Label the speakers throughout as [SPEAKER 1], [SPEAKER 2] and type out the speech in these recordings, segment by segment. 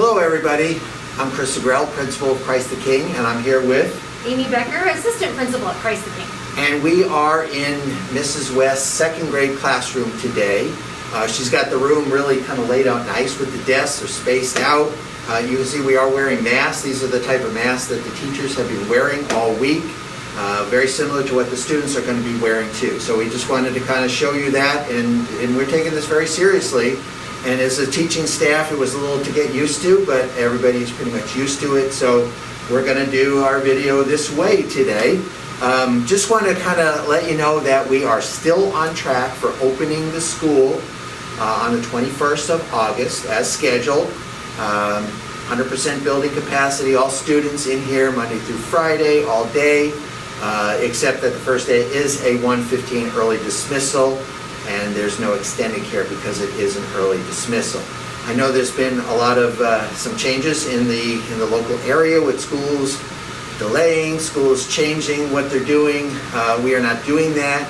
[SPEAKER 1] Hello everybody, I'm Chris Segrell, Principal of Christ the King, and I'm here with
[SPEAKER 2] Amy Becker, Assistant Principal at Christ the King.
[SPEAKER 1] And we are in Mrs. West's second grade classroom today. She's got the room really kind of laid out nice with the desks, they're spaced out. You can see we are wearing masks. These are the type of masks that the teachers have been wearing all week. Very similar to what the students are going to be wearing too. So we just wanted to kind of show you that, and we're taking this very seriously. And as a teaching staff, it was a little to get used to, but everybody's pretty much used to it. So we're going to do our video this way today. Just want to kind of let you know that we are still on track for opening the school on the 21st of August as scheduled. 100% building capacity, all students in here Monday through Friday, all day, except that the first day is a 1:15 early dismissal. And there's no extended care because it is an early dismissal. I know there's been a lot of some changes in the local area with schools delaying, schools changing what they're doing. We are not doing that.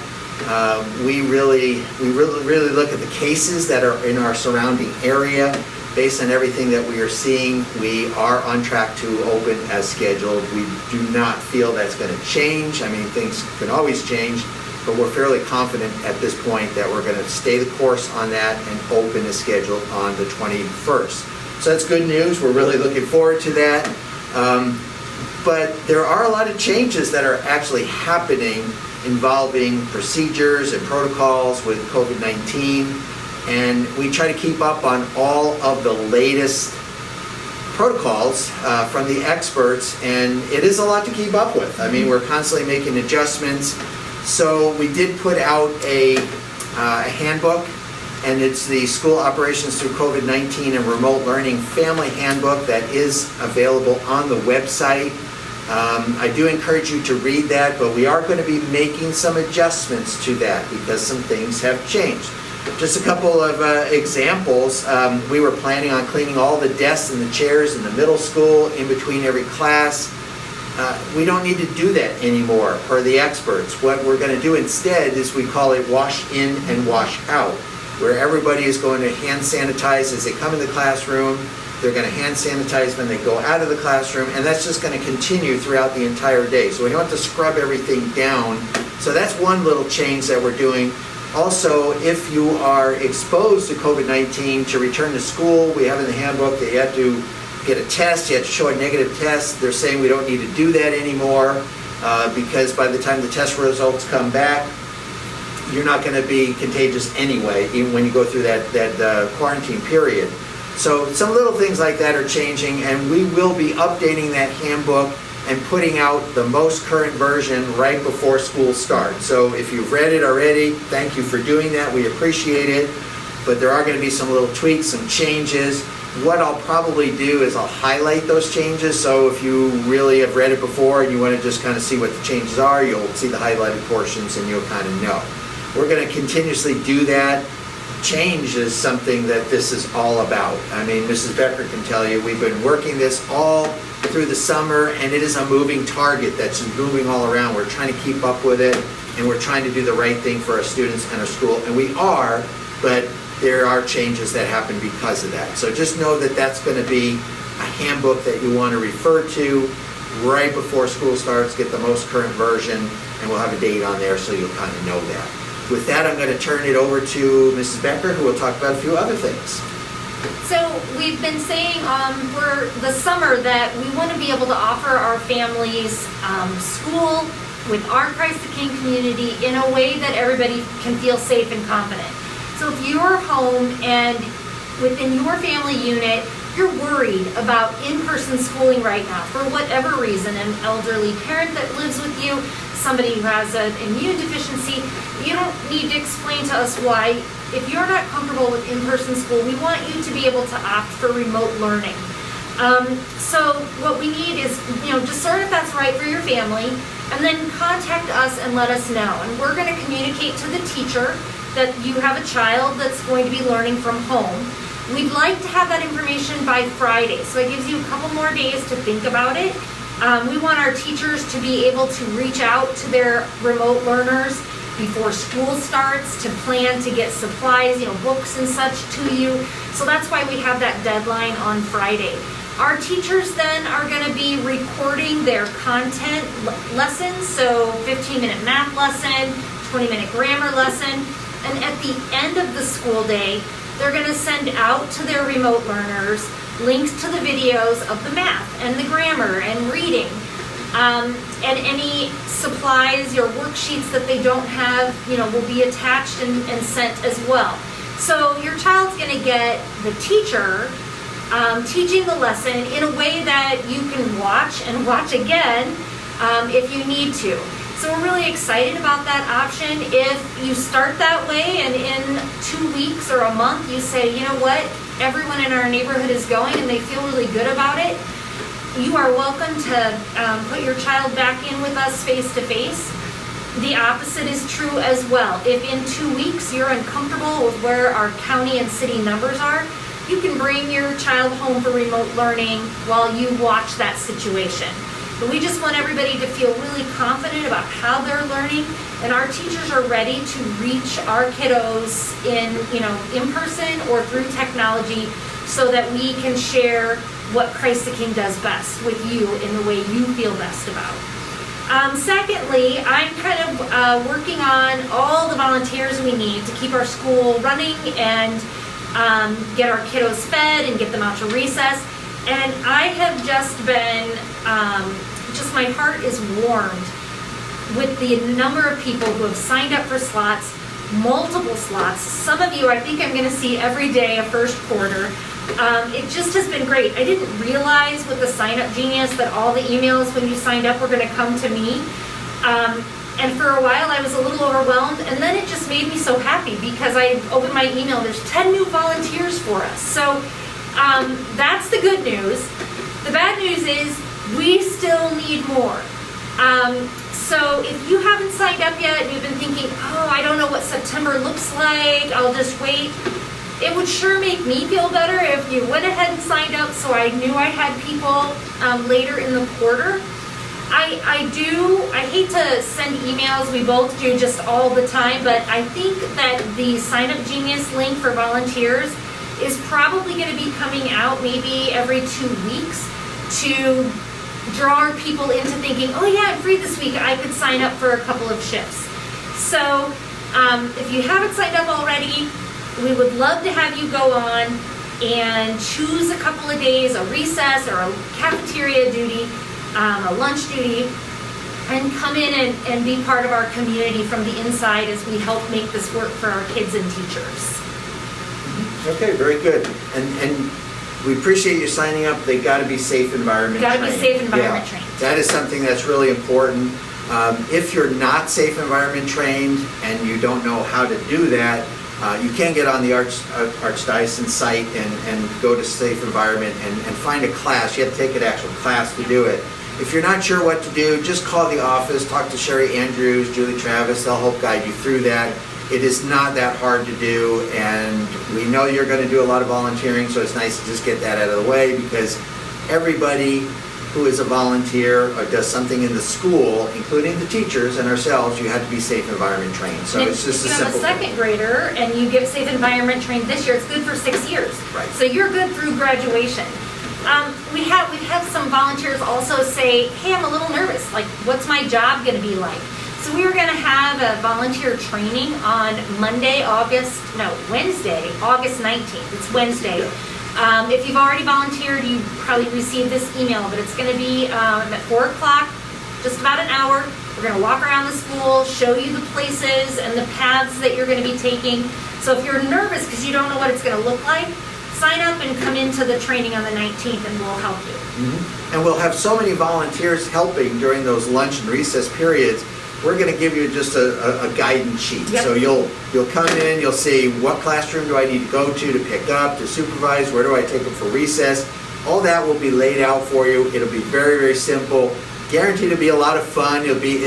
[SPEAKER 1] We really look at the cases that are in our surrounding area. Based on everything that we are seeing, we are on track to open as scheduled. We do not feel that's going to change. I mean, things can always change. But we're fairly confident at this point that we're going to stay the course on that and open as scheduled on the 21st. So that's good news. We're really looking forward to that. But there are a lot of changes that are actually happening involving procedures and protocols with COVID-19. And we try to keep up on all of the latest protocols from the experts. And it is a lot to keep up with. I mean, we're constantly making adjustments. So we did put out a handbook, and it's the School Operations Through COVID-19 and Remote Learning Family Handbook that is available on the website. I do encourage you to read that, but we are going to be making some adjustments to that because some things have changed. Just a couple of examples. We were planning on cleaning all the desks and the chairs in the middle school in between every class. We don't need to do that anymore per the experts. What we're going to do instead is we call it wash in and wash out, where everybody is going to hand sanitize as they come in the classroom. They're going to hand sanitize when they go out of the classroom, and that's just going to continue throughout the entire day. So we don't have to scrub everything down. So that's one little change that we're doing. Also, if you are exposed to COVID-19 to return to school, we have in the handbook that you have to get a test, you have to show a negative test. They're saying we don't need to do that anymore because by the time the test results come back, you're not going to be contagious anyway, even when you go through that quarantine period. So some little things like that are changing, and we will be updating that handbook and putting out the most current version right before school starts. So if you've read it already, thank you for doing that. We appreciate it. But there are going to be some little tweaks, some changes. What I'll probably do is I'll highlight those changes, so if you really have read it before and you want to just kind of see what the changes are, you'll see the highlighted portions and you'll kind of know. We're going to continuously do that. Change is something that this is all about. I mean, Mrs. Becker can tell you, we've been working this all through the summer, and it is a moving target that's moving all around. We're trying to keep up with it, and we're trying to do the right thing for our students and our school, and we are, but there are changes that happen because of that. So just know that that's going to be a handbook that you want to refer to right before school starts, get the most current version, and we'll have a date on there so you'll kind of know that. With that, I'm going to turn it over to Mrs. Becker, who will talk about a few other things.
[SPEAKER 2] So we've been saying for the summer that we want to be able to offer our families school with our Christ the King community in a way that everybody can feel safe and confident. So if you're home and within your family unit, you're worried about in-person schooling right now for whatever reason, an elderly parent that lives with you, somebody who has an immune deficiency, you don't need to explain to us why. If you're not comfortable with in-person school, we want you to be able to opt for remote learning. So what we need is, decide if that's right for your family, and then contact us and let us know. And we're going to communicate to the teacher that you have a child that's going to be learning from home. We'd like to have that information by Friday, so it gives you a couple more days to think about it. We want our teachers to be able to reach out to their remote learners before school starts to plan to get supplies, books and such to you. So that's why we have that deadline on Friday. Our teachers then are going to be recording their content lessons, so 15-minute math lesson, 20-minute grammar lesson, and at the end of the school day, they're going to send out to their remote learners links to the videos of the math and the grammar and reading, and any supplies or worksheets that they don't have, will be attached and sent as well. So your child's going to get the teacher teaching the lesson in a way that you can watch and watch again if you need to. So we're really excited about that option. If you start that way and in 2 weeks or a month you say, you know what, everyone in our neighborhood is going and they feel really good about it, you are welcome to put your child back in with us face to face. The opposite is true as well. If in 2 weeks you're uncomfortable with where our county and city numbers are, you can bring your child home for remote learning while you watch that situation. But we just want everybody to feel really confident about how they're learning, and our teachers are ready to reach our kiddos in person or through technology so that we can share what Christ the King does best with you in the way you feel best about. Secondly, I'm kind of working on all the volunteers we need to keep our school running and get our kiddos fed and get them out to recess. And I have just been, my heart is warmed with the number of people who have signed up for slots, multiple slots. Some of you I think I'm going to see every day a first quarter. It just has been great. I didn't realize with the Sign Up Genius that all the emails when you signed up were going to come to me. And for a while I was a little overwhelmed, and then it just made me so happy because I opened my email, there's 10 new volunteers for us. So that's the good news. The bad news is we still need more. So if you haven't signed up yet and you've been thinking, I don't know what September looks like, I'll just wait. It would sure make me feel better if you went ahead and signed up so I knew I had people later in the quarter. I hate to send emails, we both do just all the time, but I think that the Sign Up Genius link for volunteers is probably going to be coming out maybe every 2 weeks to draw people into thinking, oh yeah, I'm free this week, I could sign up for a couple of shifts. So if you haven't signed up already, we would love to have you go on and choose a couple of days, a recess or a cafeteria duty, a lunch duty, and come in and be part of our community from the inside as we help make this work for our kids and teachers.
[SPEAKER 1] Okay, very good. And we appreciate you signing up. They got to be safe environment trained.
[SPEAKER 2] Got to be safe environment trained.
[SPEAKER 1] That is something that's really important. If you're not safe environment trained and you don't know how to do that, you can get on the Archdiocese site and go to safe environment and find a class. You have to take an actual class to do it. If you're not sure what to do, just call the office, talk to Sherry Andrews, Julie Travis. They'll help guide you through that. It is not that hard to do, and we know you're going to do a lot of volunteering, so it's nice to just get that out of the way, because everybody who is a volunteer or does something in the school, including the teachers and ourselves, you have to be safe environment trained. So it's just a simple
[SPEAKER 2] thing. If you have a second grader and you get safe environment trained this year, it's good for 6 years.
[SPEAKER 1] Right. So
[SPEAKER 2] you're good through graduation. We've had some volunteers also say, hey, I'm a little nervous. Like, what's my job going to be like? So we were going to have a volunteer training on Wednesday, August 19th. It's Wednesday.
[SPEAKER 1] Yeah.
[SPEAKER 2] If you've already volunteered, you probably received this email, but it's going to be at 4 o'clock, just about an hour. We're going to walk around the school, show you the places and the paths that you're going to be taking. So if you're nervous because you don't know what it's going to look like, sign up and come into the training on the 19th and we'll help you.
[SPEAKER 1] Mm-hmm. And we'll have so many volunteers helping during those lunch and recess periods. We're going to give you just a guidance sheet.
[SPEAKER 2] Yep.
[SPEAKER 1] So you'll come in, you'll see what classroom do I need to go to pick up, to supervise, where do I take them for recess. All that will be laid out for you. It'll be very, very simple. Guaranteed to be a lot of fun. You'll be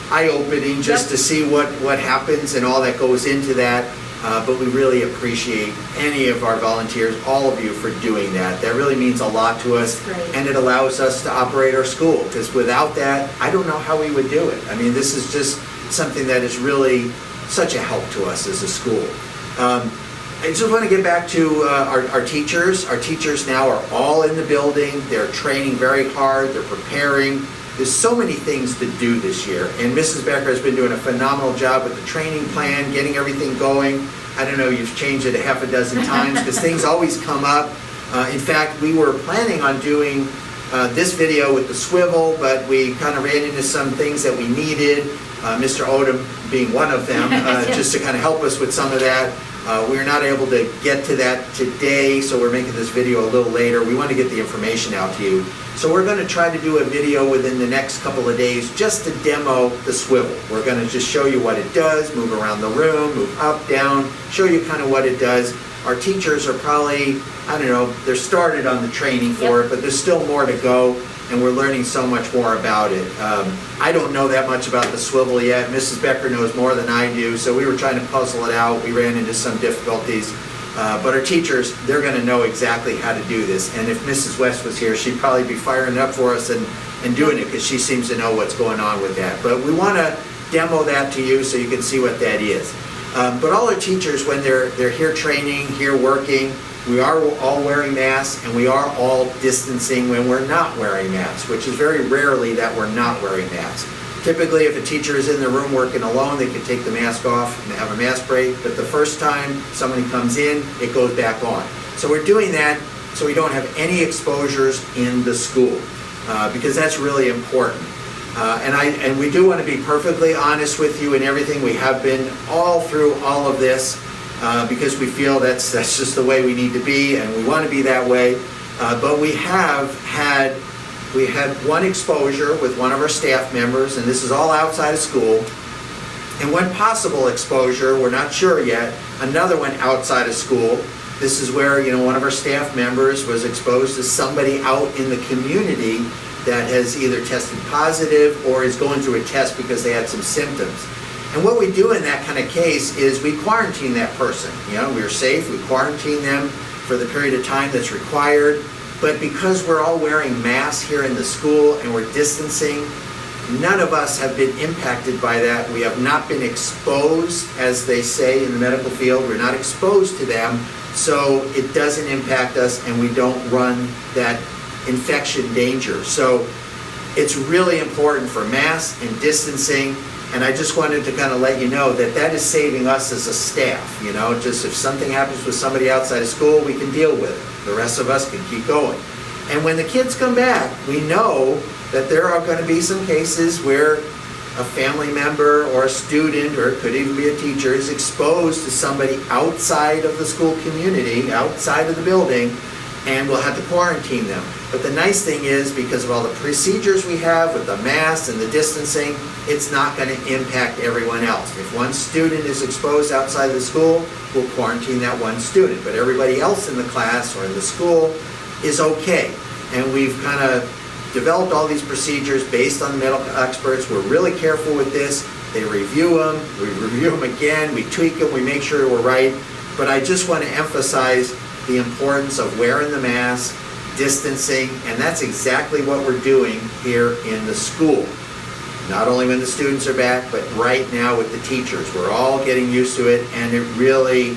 [SPEAKER 1] eye-opening just to see what happens and all that goes into that. But we really appreciate any of our volunteers, all of you, for doing that. That really means a lot to us. And it allows us to operate our school, because without that, I don't know how we would do it. I mean, this is just something that is really such a help to us as a school. I just want to get back to our teachers. Our teachers now are all in the building. They're training very hard. They're preparing. There's so many things to do this year. And Mrs. Becker has been doing a phenomenal job with the training plan, getting everything going. I don't know, you've changed it a half a dozen times because things always come up. In fact, we were planning on doing this video with the swivel, but we kind of ran into some things that we needed, Mr. Odom being one of them, just to kind of help us with some of that. We were not able to get to that today, so we're making this video a little later. We want to get the information out to you. So we're going to try to do a video within the next couple of days just to demo the swivel. We're going to just show you what it does, move around the room, move up, down, show you kind of what it does. Our teachers are probably, I don't know, they're started on the training for it, but there's still more to go, and we're learning so much more about it. I don't know that much about the swivel yet. Mrs. Becker knows more than I do, so we were trying to puzzle it out. We ran into some difficulties. But our teachers, they're going to know exactly how to do this. And if Mrs. West was here, she'd probably be firing it up for us and doing it because she seems to know what's going on with that. But we want to demo that to you so you can see what that is. But all our teachers, when they're here training, here working, we are all wearing masks, and we are all distancing when we're not wearing masks, which is very rarely that we're not wearing masks. Typically, if a teacher is in the room working alone, they can take the mask off and have a mask break, but the first time somebody comes in, it goes back on. So we're doing that so we don't have any exposures in the school, because that's really important. And we do want to be perfectly honest with you in everything. We have been all through all of this, because we feel that's just the way we need to be, and we want to be that way. But we had one exposure with one of our staff members, and this is all outside of school. And one possible exposure, we're not sure yet, another one outside of school. This is where, one of our staff members was exposed to somebody out in the community that has either tested positive or is going through a test because they had some symptoms. And what we do in that kind of case is we quarantine that person. We're safe, we quarantine them for the period of time that's required. But because we're all wearing masks here in the school and we're distancing, none of us have been impacted by that. We have not been exposed, as they say in the medical field. We're not exposed to them, so it doesn't impact us and we don't run that infection danger. So it's really important for masks and distancing, and I just wanted to kind of let you know that is saving us as a staff. Just if something happens with somebody outside of school, we can deal with it. The rest of us can keep going. And when the kids come back, we know that there are going to be some cases where a family member or a student, or it could even be a teacher, is exposed to somebody outside of the school community, outside of the building, and we'll have to quarantine them. But the nice thing is, because of all the procedures we have with the masks and the distancing, it's not going to impact everyone else. If one student is exposed outside the school, we'll quarantine that one student. But everybody else in the class or in the school is okay. And we've kind of developed all these procedures based on the medical experts. We're really careful with this. They review them, we review them again, we tweak them, we make sure we're right. But I just want to emphasize the importance of wearing the mask, distancing, and that's exactly what we're doing here in the school. Not only when the students are back, but right now with the teachers. We're all getting used to it, and it really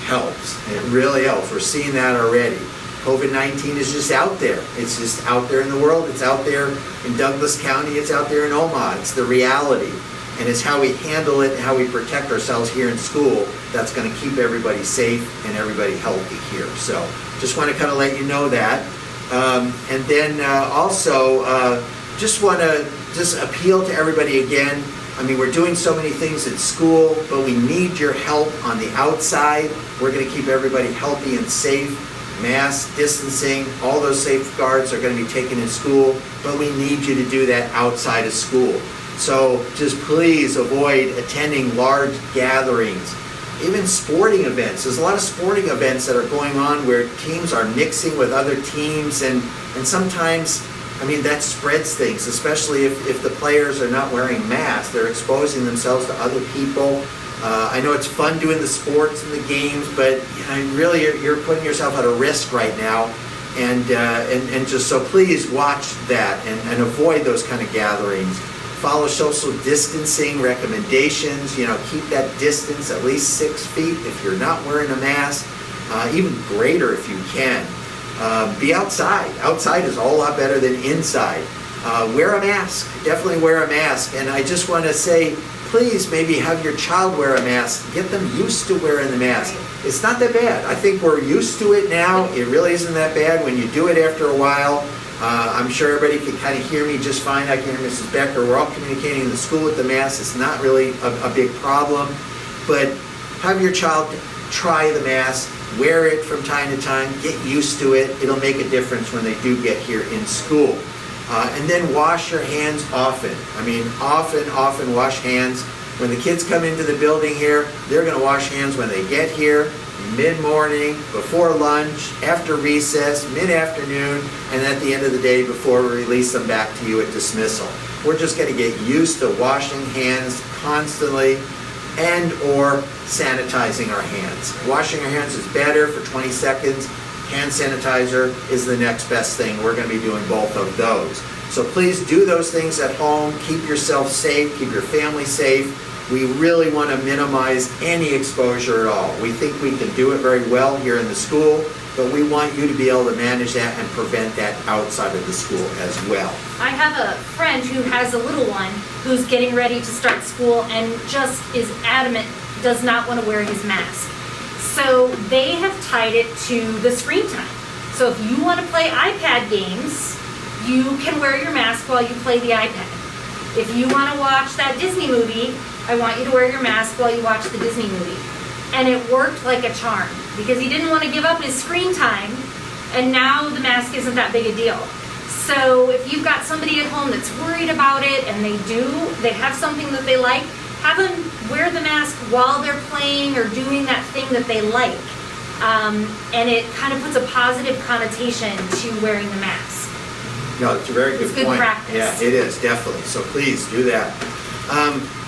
[SPEAKER 1] helps. It really helps. We're seeing that already. COVID-19 is just out there. It's just out there in the world. It's out there in Douglas County. It's out there in Omaha. It's the reality. And it's how we handle it and how we protect ourselves here in school that's going to keep everybody safe and everybody healthy here. So just want to kind of let you know that. And then also just want to appeal to everybody again. I mean, we're doing so many things at school, but we need your help on the outside. We're going to keep everybody healthy and safe. Mask, distancing, all those safeguards are going to be taken in school, but we need you to do that outside of school. So just please avoid attending large gatherings, even sporting events. There's a lot of sporting events that are going on where teams are mixing with other teams, and sometimes, I mean, that spreads things, especially if the players are not wearing masks. They're exposing themselves to other people. I know it's fun doing the sports and the games, but really you're putting yourself at a risk right now. And just so please watch that and avoid those kind of gatherings. follow social distancing recommendations. Keep that distance at least 6 feet if you're not wearing a mask, even greater if you can. Be outside. Outside is a whole lot better than inside. Wear a mask. Definitely wear a mask. And I just want to say, please maybe have your child wear a mask. Get them used to wearing the mask. It's not that bad. I think we're used to it now. It really isn't that bad when you do it after a while. I'm sure everybody can kind of hear me just fine. I can hear Mrs. Becker. We're all communicating in the school with the mask. It's not really a big problem. But have your child try the mask, wear it from time to time, get used to it. It'll make a difference when they do get here in school. And then wash your hands often. I mean, often wash hands. When the kids come into the building here, they're going to wash hands when they get here, mid-morning, before lunch, after recess, mid-afternoon, and at the end of the day before we release them back to you at dismissal. We're just going to get used to washing hands constantly and or sanitizing our hands. Washing our hands is better for 20 seconds. Hand sanitizer is the next best thing. We're going to be doing both of those. So please do those things at home. Keep yourself safe. Keep your family safe. We really want to minimize any exposure at all. We think we can do it very well here in the school, but we want you to be able to manage that and prevent that outside of the school as well.
[SPEAKER 2] I have a friend who has a little one who's getting ready to start school and just is adamant, does not want to wear his mask. So they have tied it to the screen time. So if you want to play iPad games, you can wear your mask while you play the iPad. If you want to watch that Disney movie, I want you to wear your mask while you watch the Disney movie. And it worked like a charm because he didn't want to give up his screen time, and now the mask isn't that big a deal. So if you've got somebody at home that's worried about it and they have something that they like, have them wear the mask while they're playing or doing that thing that they like. And it kind of puts a positive connotation to wearing the mask.
[SPEAKER 1] No, it's a very good point.
[SPEAKER 2] It's good practice.
[SPEAKER 1] Yeah, it is, definitely. So please do that.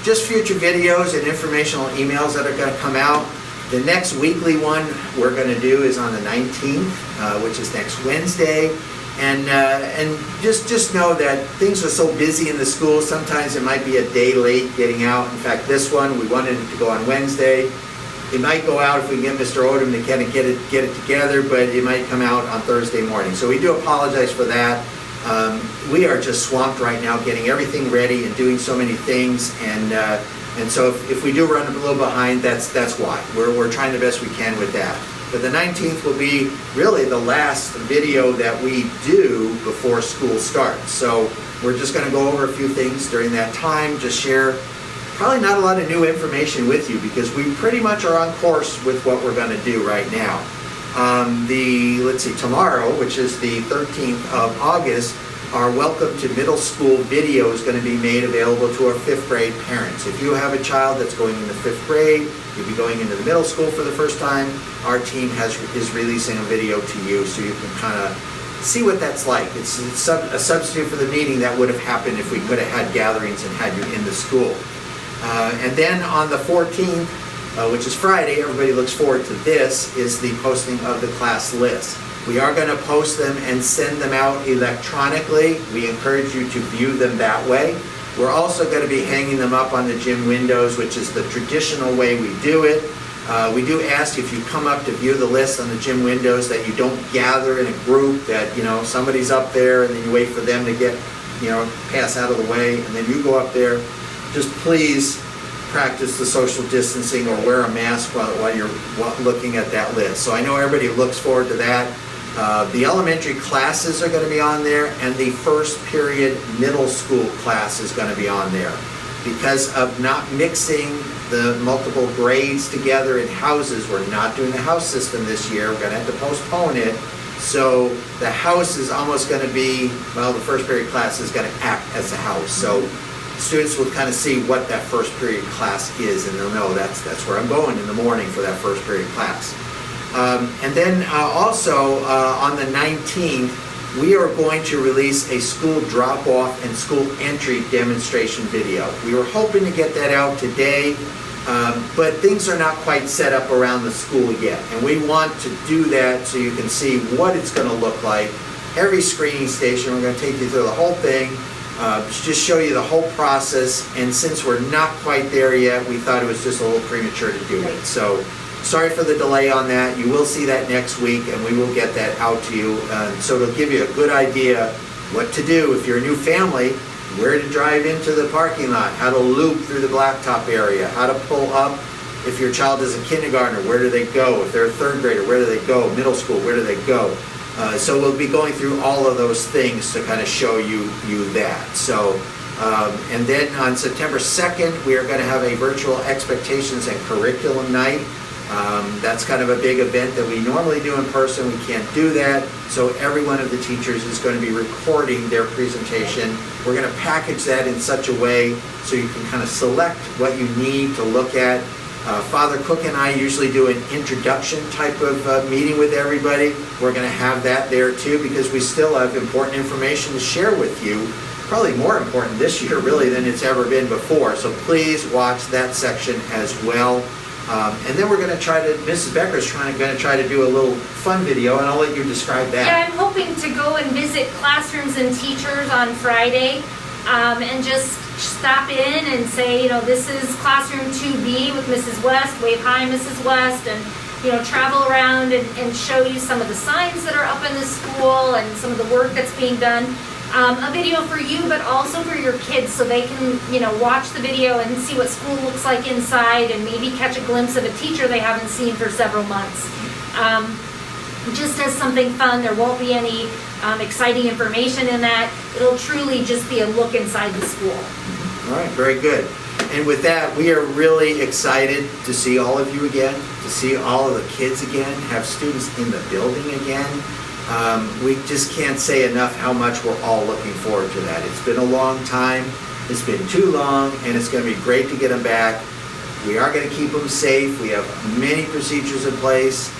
[SPEAKER 1] Just future videos and informational emails that are going to come out. The next weekly one we're going to do is on the 19th, which is next Wednesday. And just know that things are so busy in the school, sometimes it might be a day late getting out. In fact, this one, we wanted it to go on Wednesday. It might go out if we can get Mr. Odom to kind of get it together, but it might come out on Thursday morning. So we do apologize for that. We are just swamped right now getting everything ready and doing so many things. And so if we do run a little behind, that's why. We're trying the best we can with that. But the 19th will be really the last video that we do before school starts. So we're just going to go over a few things during that time, just share probably not a lot of new information with you because we pretty much are on course with what we're going to do right now. Tomorrow, which is the 13th of August, our Welcome to Middle School video is going to be made available to our 5th grade parents. If you have a child that's going into 5th grade, you'll be going into the middle school for the first time, our team is releasing a video to you so you can kind of see what that's like. It's a substitute for the meeting that would have happened if we could have had gatherings and had you in the school. And then on the 14th, which is Friday, everybody looks forward to this, is the posting of the class list. We are going to post them and send them out electronically. We encourage you to view them that way. We're also going to be hanging them up on the gym windows, which is the traditional way we do it. We do ask if you come up to view the list on the gym windows that you don't gather in a group, that somebody's up there and then you wait for them to get, pass out of the way, and then you go up there. Just please practice the social distancing or wear a mask while you're looking at that list. So I know everybody looks forward to that. The elementary classes are going to be on there, and the first period middle school class is going to be on there. Because of not mixing the multiple grades together in houses, we're not doing the house system this year. We're going to have to postpone it. So the house is almost going to be, the first period class is going to act as a house. So students will kind of see what that first period class is, and they'll know that's where I'm going in the morning for that first period class. And then also on the 19th, we are going to release a school drop-off and school entry demonstration video. We were hoping to get that out today, but things are not quite set up around the school yet. And we want to do that so you can see what it's going to look like. Every screening station, we're going to take you through the whole thing. just show you the whole process. And since we're not quite there yet, we thought it was just a little premature to do it. So sorry for the delay on that. You will see that next week, and we will get that out to you. So it'll give you a good idea what to do if you're a new family, where to drive into the parking lot, how to loop through the blacktop area, how to pull up. If your child is a kindergartner, where do they go? If they're a third grader, where do they go? Middle school, where do they go? So we'll be going through all of those things to kind of show you that. So, and then on September 2nd, we are going to have a virtual expectations and curriculum night. That's kind of a big event that we normally do in person. We can't do that. So every one of the teachers is going to be recording their presentation. We're going to package that in such a way so you can kind of select what you need to look at. Father Cook and I usually do an introduction type of meeting with everybody. We're going to have that there too, because we still have important information to share with you. Probably more important this year really than it's ever been before. So please watch that section as well. And then we're going to try to, Mrs. Becker's going to try to do a little fun video, and I'll let you describe that.
[SPEAKER 2] Yeah, I'm hoping to go and visit classrooms and teachers on Friday, and just stop in and say, you know, this is classroom 2B with Mrs. West, wave hi Mrs. West, and, you know, travel around and show you some of the signs that are up in the school and some of the work that's being done. A video for you, but also for your kids, so they can, you know, watch the video and see what school looks like inside, and maybe catch a glimpse of a teacher they haven't seen for several months. Just as something fun. There won't be any exciting information in that. It'll truly just be a look inside the school.
[SPEAKER 1] All right, very good. And with that, we are really excited to see all of you again, to see all of the kids again, have students in the building again. We just can't say enough how much we're all looking forward to that. It's been a long time, it's been too long, and it's going to be great to get them back. We are going to keep them safe. We have many procedures in place.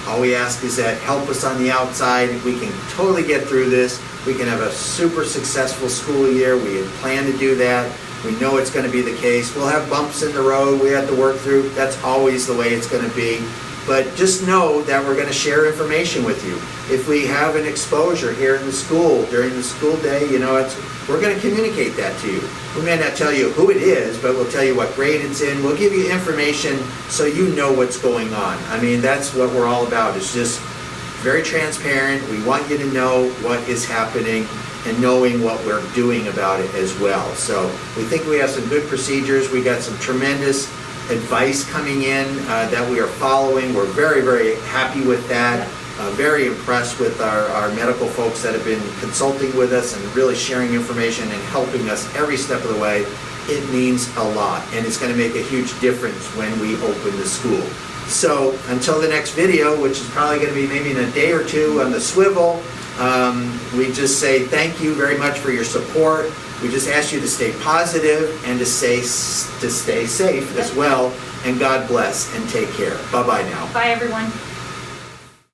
[SPEAKER 1] All we ask is that help us on the outside. We can totally get through this. We can have a super successful school year. We had planned to do that. We know it's going to be the case. We'll have bumps in the road we have to work through. That's always the way it's going to be. But just know that we're going to share information with you. If we have an exposure here in the school during the school day, you know, we're going to communicate that to you. We may not tell you who it is, but we'll tell you what grade it's in. We'll give you information so you know what's going on. I mean, that's what we're all about. It's just very transparent. We want you to know what is happening and knowing what we're doing about it as well. So we think we have some good procedures. We got some tremendous advice coming in that we are following. We're very, very happy with that. Very impressed with our medical folks that have been consulting with us and really sharing information and helping us every step of the way. It means a lot, and it's going to make a huge difference when we open the school. So until the next video, which is probably going to be maybe in a day or two on the swivel, we just say thank you very much for your support. We just ask you to stay positive and to stay safe as well. And God bless and take care. Bye-bye now.
[SPEAKER 2] Bye, everyone.